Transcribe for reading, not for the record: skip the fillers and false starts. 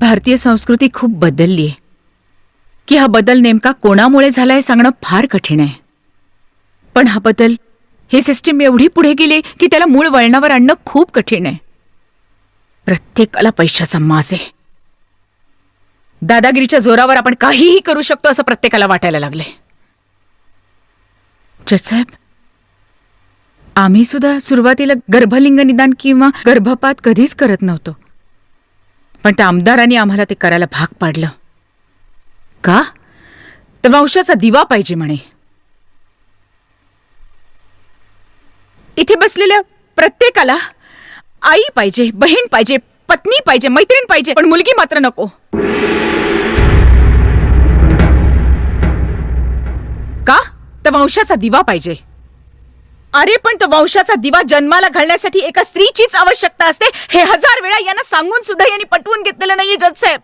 भारतीय संस्कृती खूप बदलली आहे की हा बदल नेमका कोणामुळे झालाय सांगणं फार कठीण आहे. पण हा बदल, ही सिस्टीम एवढी पुढे गेली की त्याला मूळ वळणावर आणणं खूप कठीण आहे. प्रत्येकाला पैशाचा माज आहे. दादागिरीच्या जोरावर आपण काहीही करू शकतो असं प्रत्येकाला वाटायला लागले. जजसाहेब, आम्ही सुद्धा सुरुवातीला गर्भलिंग निदान किंवा गर्भपात कधीच करत नव्हतो. पण त्या आमदारांनी आम्हाला ते करायला भाग पाडलं. का? तर वंशाचा दिवा पाहिजे म्हणे. इथे बसलेल्या प्रत्येकाला आई पाहिजे, बहीण पाहिजे, पत्नी पाहिजे, मैत्रीण पाहिजे, पण मुलगी मात्र नको. का? तर वंशाचा दिवा पाहिजे. अरे पण तो वंशाचा दिवा जन्माला घालण्यासाठी एका स्त्रीचीच आवश्यकता असते हे 1000 वेळा यांना सांगून सुद्धा यांनी पटवून घेतलेलं नाहीये जजसाहेब.